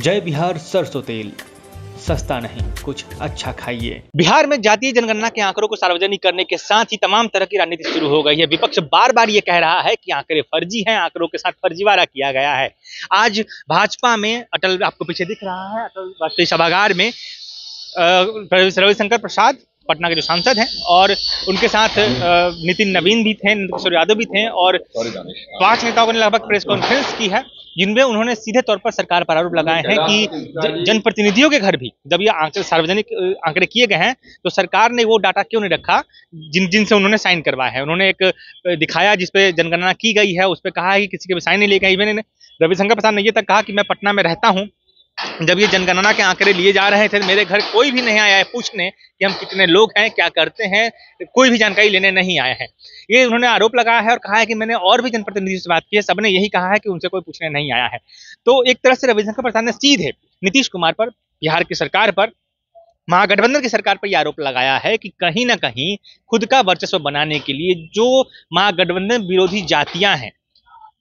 जय बिहार सरसों तेल, सस्ता नहीं कुछ अच्छा खाइए। बिहार में जातीय जनगणना के आंकड़ों को सार्वजनिक करने के साथ ही तमाम तरह की राजनीति शुरू हो गई है। विपक्ष बार बार ये कह रहा है कि आंकड़े फर्जी हैं, आंकड़ों के साथ फर्जीवाड़ा किया गया है। आज भाजपा में अटल, आपको पीछे दिख रहा है, अटल राष्ट्रीय सभागार में रविशंकर प्रसाद पटना के जो सांसद हैं और उनके साथ नितिन नवीन भी थे, नंद किशोर यादव भी थे और 5 नेताओं ने लगभग प्रेस कॉन्फ्रेंस की है, जिनमें उन्होंने सीधे तौर पर सरकार पर आरोप लगाए हैं कि जनप्रतिनिधियों के घर भी जब ये आंकड़े सार्वजनिक आंकड़े किए गए हैं तो सरकार ने वो डाटा क्यों नहीं रखा जिनसे उन्होंने साइन करवाया है। उन्होंने एक दिखाया जिसपे जनगणना की गई है, उस पर कहा है कि किसी के भी साइन नहीं लेगा। इवन रविशंकर प्रसाद ने ये तक कहा कि मैं पटना में रहता हूँ, जब ये जनगणना के आंकड़े लिए जा रहे थे मेरे घर कोई भी नहीं आया है पूछने कि हम कितने लोग हैं, क्या करते हैं, कोई भी जानकारी लेने नहीं आया है। ये उन्होंने आरोप लगाया है और कहा है कि मैंने और भी जनप्रतिनिधियों से बात की है, सबने यही कहा है कि उनसे कोई पूछने नहीं आया है। तो एक तरह से रविशंकर प्रसाद ने सीधे नीतीश कुमार पर, बिहार की सरकार पर, महागठबंधन की सरकार पर यह आरोप लगाया है कि कहीं ना कहीं खुद का वर्चस्व बनाने के लिए जो महागठबंधन विरोधी जातियां हैं,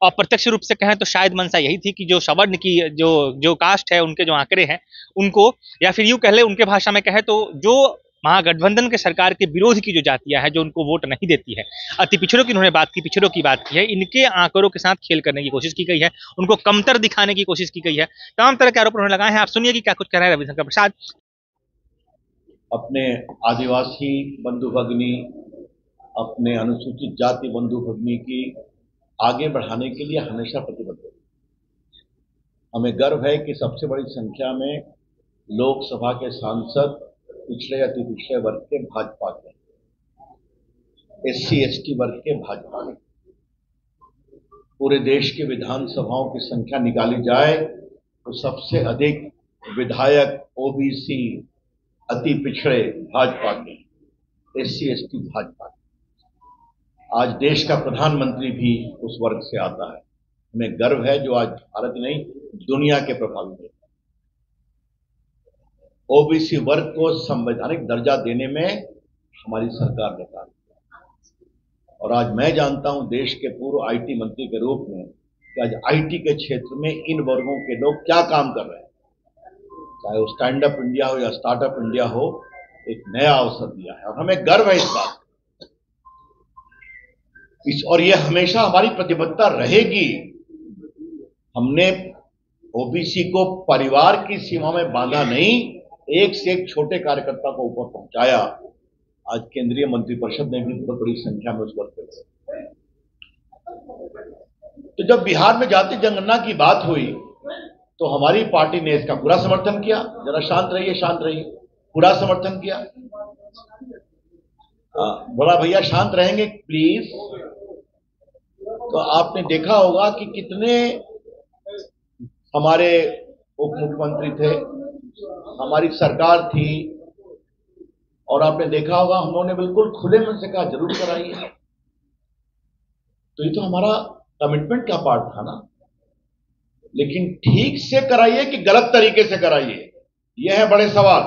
अप्रत्यक्ष रूप से कहें तो शायद मंशा यही थी कि जो सवर्ण की जो कास्ट है, उनके जो आंकड़े हैं उनको, या फिर यूं कह ले उनके भाषा में कहे तो जो महागठबंधन के सरकार के विरोध की जो जातियां हैं, जो उनको वोट नहीं देती है, अति पिछड़ों की उन्होंने बात की, पिछड़ों की बात की है, इनके आंकड़ों के साथ खेल करने की कोशिश की गई है, उनको कमतर दिखाने की कोशिश की गई है। तमाम तरह के आरोप उन्होंने लगाए हैं। आप सुनिए कि क्या कुछ कह रहे हैं रविशंकर प्रसाद। अपने आदिवासी बंधु भगिनी, अपने अनुसूचित जाति बंधु भगिनी की आगे बढ़ाने के लिए हमेशा प्रतिबद्ध है। हमें गर्व है कि सबसे बड़ी संख्या में लोकसभा के सांसद पिछड़े अति पिछड़े वर्ग के भाजपा के, SC ST वर्ग के भाजपा के। पूरे देश की विधानसभाओं की संख्या निकाली जाए तो सबसे अधिक विधायक OBC अति पिछड़े भाजपा के, SC ST भाजपा के। आज देश का प्रधानमंत्री भी उस वर्ग से आता है। हमें गर्व है जो आज भारत नहीं दुनिया के प्रभावी नेता। OBC वर्ग को संवैधानिक दर्जा देने में हमारी सरकार ने काम किया और आज मैं जानता हूं देश के पूर्व IT मंत्री के रूप में कि आज IT के क्षेत्र में इन वर्गों के लोग क्या काम कर रहे हैं, चाहे वो स्टैंड अप इंडिया हो या स्टार्टअप इंडिया हो, एक नया अवसर दिया है और हमें गर्व है इस बात और ये हमेशा हमारी प्रतिबद्धता रहेगी। हमने OBC को परिवार की सीमा में बांधा नहीं, एक से एक छोटे कार्यकर्ता को ऊपर पहुंचाया। आज केंद्रीय मंत्रिपरिषद ने भी बहुत बड़ी संख्या में उस वर्ग पे। तो जब बिहार में जातीय जनगणना की बात हुई तो हमारी पार्टी ने इसका पूरा समर्थन किया। जरा शांत रहिए, शांत रहिए। पूरा समर्थन किया। बड़ा भैया शांत रहेंगे प्लीज। तो आपने देखा होगा कि कितने हमारे उप मुख्यमंत्री थे, हमारी सरकार थी और आपने देखा होगा हम लोगों ने बिल्कुल खुले मन से कहा जरूर कराइए। तो ये तो हमारा कमिटमेंट का पार्ट था ना। लेकिन ठीक से कराइए कि गलत तरीके से कराइए, यह है बड़े सवाल।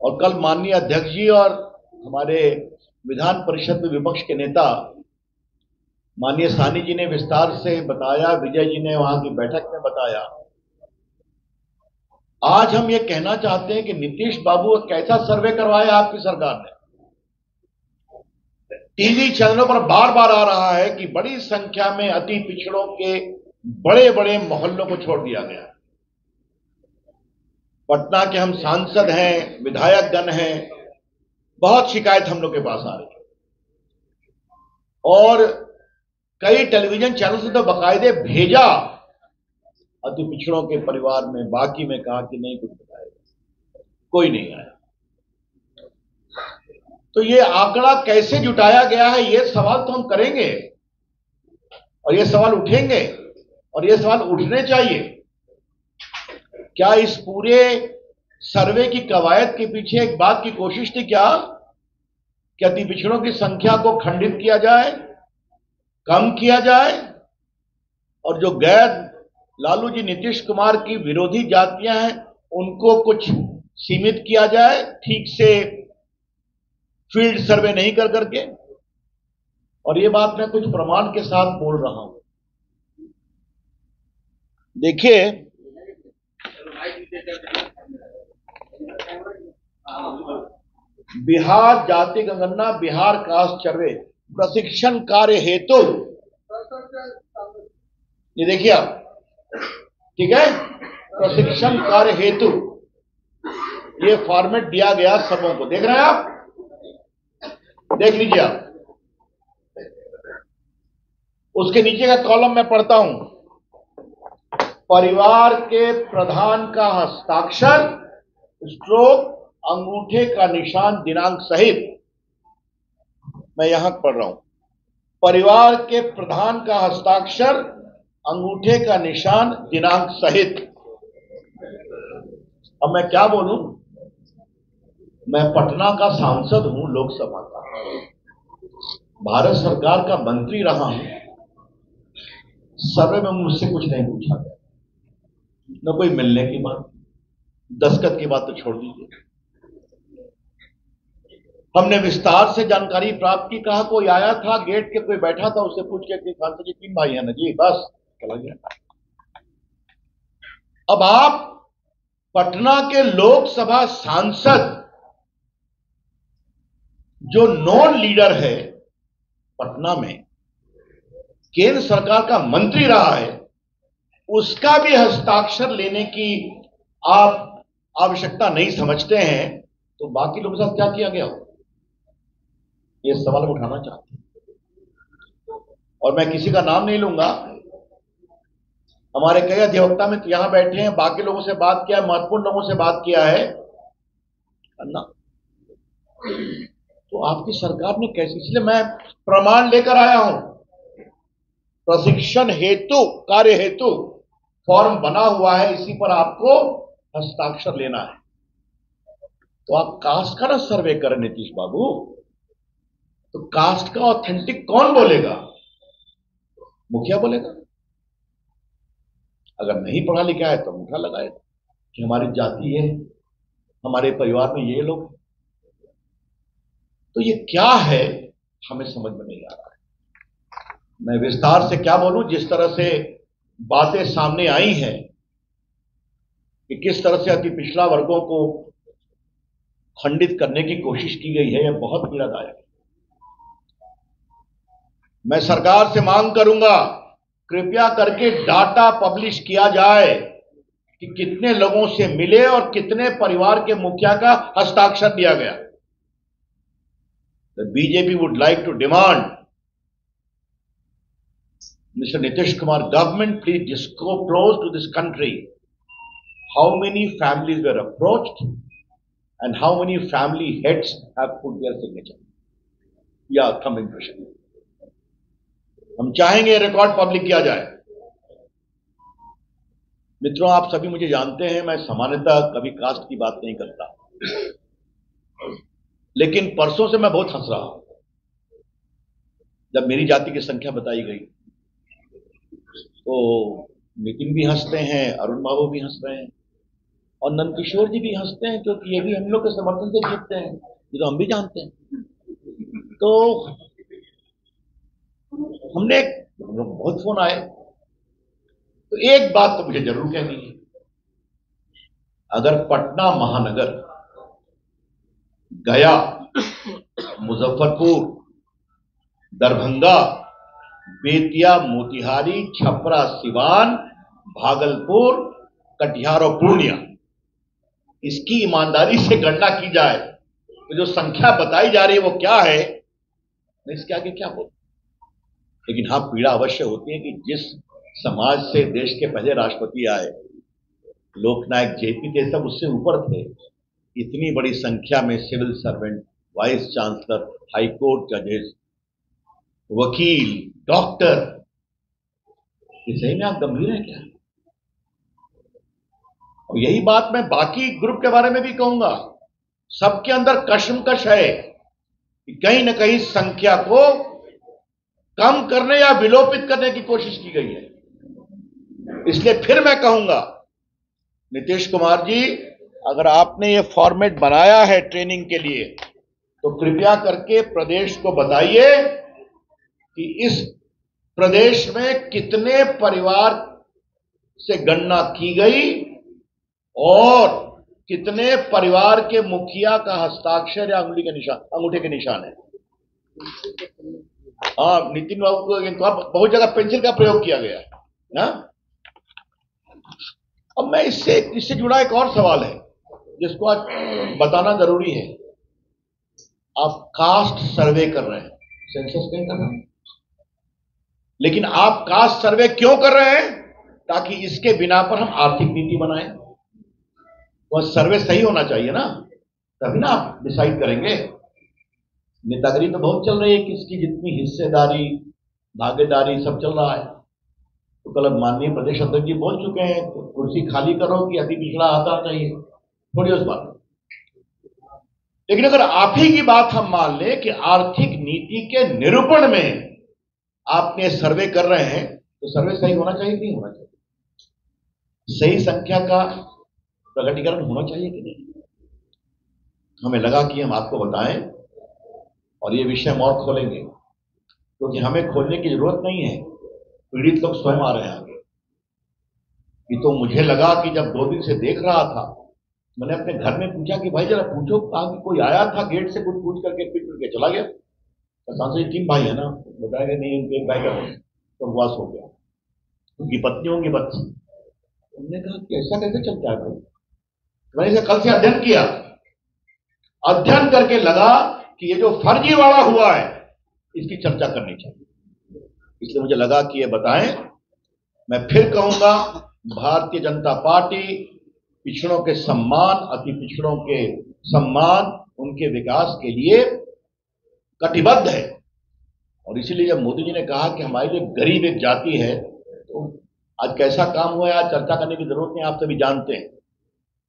और कल माननीय अध्यक्ष जी और हमारे विधान परिषद में विपक्ष के नेता माननीय साहनी जी ने विस्तार से बताया, विजय जी ने वहां की बैठक में बताया। आज हम ये कहना चाहते हैं कि नीतीश बाबू कैसा सर्वे करवाया आपकी सरकार ने। टीवी चैनलों पर बार बार आ रहा है कि बड़ी संख्या में अति पिछड़ों के बड़े बड़े मोहल्लों को छोड़ दिया गया। पटना के हम सांसद हैं, विधायक गण हैं, बहुत शिकायत हम लोग के पास आ रही है और कई टेलीविजन चैनल से तो बाकायदे भेजा अति पिछड़ों के परिवार में, बाकी में कहा कि नहीं कुछ बताएगा, कोई नहीं आया। तो ये आंकड़ा कैसे जुटाया गया है, ये सवाल तो हम करेंगे और ये सवाल उठेंगे और ये सवाल उठने चाहिए। क्या इस पूरे सर्वे की कवायद के पीछे एक बात की कोशिश थी क्या कि अति पिछड़ों की संख्या को खंडित किया जाए, कम किया जाए और जो गैर लालू जी नीतीश कुमार की विरोधी जातियां हैं उनको कुछ सीमित किया जाए, ठीक से फील्ड सर्वे नहीं कर करके। और ये बात मैं कुछ प्रमाण के साथ बोल रहा हूं। देखिए, बिहार जाति जनगणना, बिहार कास्ट सर्वे प्रशिक्षण कार्य हेतु, ये देखिए आप, ठीक है, प्रशिक्षण कार्य हेतु ये फॉर्मेट दिया गया सबों को, देख रहे हैं आप, देख लीजिए आप। उसके नीचे का कॉलम मैं पढ़ता हूं, परिवार के प्रधान का हस्ताक्षर स्ट्रोक अंगूठे का निशान दिनांक सहित, मैं यहां पढ़ रहा हूं, परिवार के प्रधान का हस्ताक्षर अंगूठे का निशान दिनांक सहित। अब मैं क्या बोलूं, मैं पटना का सांसद हूं, लोकसभा का, भारत सरकार का मंत्री रहा हूं, सर्वे में मुझसे कुछ नहीं पूछा गया, न कोई मिलने की बात, दस्तखत की बात तो छोड़ दीजिए। हमने विस्तार से जानकारी प्राप्त की, कहा कोई आया था, गेट के कोई बैठा था, उससे पूछ के सांसद जी 3 भाई हैं ना जी, बस चला गया। अब आप पटना के लोकसभा सांसद जो नॉन लीडर है पटना में, केंद्र सरकार का मंत्री रहा है, उसका भी हस्ताक्षर लेने की आप आवश्यकता नहीं समझते हैं, तो बाकी लोगों के साथ क्या किया गया हो, ये सवाल उठाना चाहते हैं। और मैं किसी का नाम नहीं लूंगा, हमारे कई अधिवक्ता में यहां बैठे हैं, बाकी लोगों से बात किया है, महत्वपूर्ण लोगों से बात किया है ना, तो आपकी सरकार ने कैसे, इसलिए मैं प्रमाण लेकर आया हूं, प्रशिक्षण हेतु कार्य हेतु फॉर्म बना हुआ है, इसी पर आपको हस्ताक्षर लेना है। तो आप कास्ट का ना सर्वे करें नीतीश बाबू, तो कास्ट का ऑथेंटिक कौन बोलेगा, मुखिया बोलेगा। अगर नहीं पढ़ा लिखा है तो अंगूठा लगाएगा कि हमारी जाति है, हमारे परिवार में ये लोग, तो ये क्या है हमें समझ में नहीं आ रहा है। मैं विस्तार से क्या बोलूं, जिस तरह से बातें सामने आई हैं कि किस तरह से अति पिछड़ा वर्गों को खंडित करने की कोशिश की गई है, यह बहुत पीड़ादायक है। मैं सरकार से मांग करूंगा, कृपया करके डाटा पब्लिश किया जाए कि कितने लोगों से मिले और कितने परिवार के मुखिया का हस्ताक्षर दिया गया। The BJP would like to demand, Mr. Nitish Kumar, government please disclose to this country how many families were approached and how many family heads have put their signature. या thumb impression. हम चाहेंगे record public किया जाए। मित्रों, आप सभी मुझे जानते हैं, मैं सामान्यतः कभी कास्ट की बात नहीं करता, लेकिन परसों से मैं बहुत हंस रहा हूं जब मेरी जाति की संख्या बताई गई। तो नितिन भी हंसते हैं, अरुण बाबू भी हंस रहे हैं और नंदकिशोर जी भी हंसते हैं, क्योंकि ये भी हम लोग के समर्थन से जीतते हैं, ये तो हम भी जानते हैं। तो हमने बहुत फोन आए, तो एक बात तो मुझे जरूर कहनी है, अगर पटना महानगर, गया, मुजफ्फरपुर, दरभंगा, बेतिया, मोतिहारी, छपरा, सिवान, भागलपुर, कटिहार और पूर्णिया, इसकी ईमानदारी से गणना की जाए तो जो संख्या बताई जा रही है वो क्या है, मैं इसके आगे क्या बोलूं। लेकिन हाँ, पीड़ा अवश्य होती है कि जिस समाज से देश के पहले राष्ट्रपति आए, लोकनायक जेपी थे, सब उससे ऊपर थे, इतनी बड़ी संख्या में civil servant, vice chancellor, high court जजेस, वकील, डॉक्टर, ये सही में आप गंभीर हैं क्या? और यही बात मैं बाकी ग्रुप के बारे में भी कहूंगा, सबके अंदर कशमकश है कि कहीं ना कहीं संख्या को कम करने या विलोपित करने की कोशिश की गई है। इसलिए फिर मैं कहूंगा, नीतीश कुमार जी, अगर आपने ये फॉर्मेट बनाया है ट्रेनिंग के लिए, तो कृपया करके प्रदेश को बताइए कि इस प्रदेश में कितने परिवार से गणना की गई और कितने परिवार के मुखिया का हस्ताक्षर या अंगूठे के निशान है। हाँ, नितिन बाबू को बहुत जगह पेंसिल का प्रयोग किया गया है ना। अब मैं इससे जुड़ा एक और सवाल है जिसको आज बताना जरूरी है। आप कास्ट सर्वे कर रहे हैं, सेंसस नहीं कर रहे हैं, लेकिन आप कास्ट सर्वे क्यों कर रहे हैं? ताकि इसके बिना पर हम आर्थिक नीति बनाएं। वह सर्वे सही होना चाहिए ना, तभी ना आप डिसाइड करेंगे। नेतागिरी तो बहुत चल रही है, किसकी जितनी हिस्सेदारी भागीदारी सब चल रहा है। तो कल माननीय प्रदेश अध्यक्ष जी बोल चुके हैं, तो कुर्सी खाली करो कि अति पिछड़ा आता चाहिए, थोड़ी उस बात। लेकिन अगर आप ही की बात हम मान लें कि आर्थिक नीति के निरूपण में आपने सर्वे कर रहे हैं, तो सर्वे सही होना चाहिए कि नहीं होना चाहिए? सही संख्या का प्रकटीकरण होना चाहिए कि नहीं? हमें लगा कि हम आपको बताएं और ये विषय हम और खोलेंगे, क्योंकि हमें खोलने की जरूरत नहीं है, पीड़ित लोग स्वयं आ रहे हैं आगे। ये तो मुझे लगा कि जब 2 दिन से देख रहा था, मैंने अपने घर में पूछा कि भाई जरा पूछो, कहा कि कोई आया था गेट से, कुछ पूछ करके पिट के चला गया। सांसद 3 भाई है ना, बताया कि नहीं उनके एक भाई का स्वर्गवास हो गया, उनकी पत्नी होंगी बच्ची। हमने कहा कि ऐसा कैसे चलता है भाई? मैंने इसे कल से अध्ययन किया, अध्ययन करके लगा कि ये जो फर्जीवाड़ा हुआ है इसकी चर्चा करनी चाहिए। इसलिए मुझे लगा कि ये बताएं। मैं फिर कहूंगा, भारतीय जनता पार्टी पिछड़ों के सम्मान, अति पिछड़ों के सम्मान, उनके विकास के लिए कटिबद्ध है। और इसीलिए जब मोदी जी ने कहा कि हमारी जो गरीब एक जाति है, तो आज कैसा काम हुआ है आज चर्चा करने की जरूरत नहीं, आप सभी जानते हैं।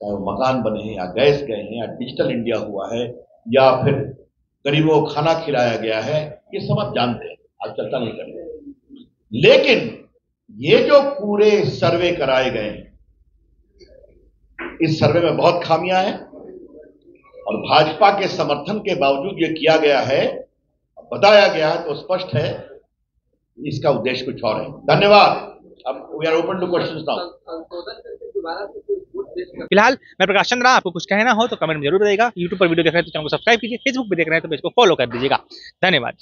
चाहे वो मकान बने हैं या गैस गए हैं या डिजिटल इंडिया हुआ है या फिर गरीबों को खाना खिलाया गया है, ये सब आप जानते हैं, आज चर्चा नहीं करेंगे। लेकिन ये जो पूरे सर्वे कराए गए हैं, इस सर्वे में बहुत खामियां हैं और भाजपा के समर्थन के बावजूद ये किया गया है, बताया गया है, तो स्पष्ट है इसका उद्देश्य कुछ और है। धन्यवाद। अब we are open to questions now. फिलहाल मैं प्रकाश चंद्रा, आपको कुछ कहना हो तो कमेंट में जरूर रहेगा। यूट्यूब पर वीडियो देख रहे हैं तो चैनल को सब्सक्राइब कीजिए, फेसबुक पे देख रहे हैं तो पेज को फॉलो कर दीजिएगा। धन्यवाद।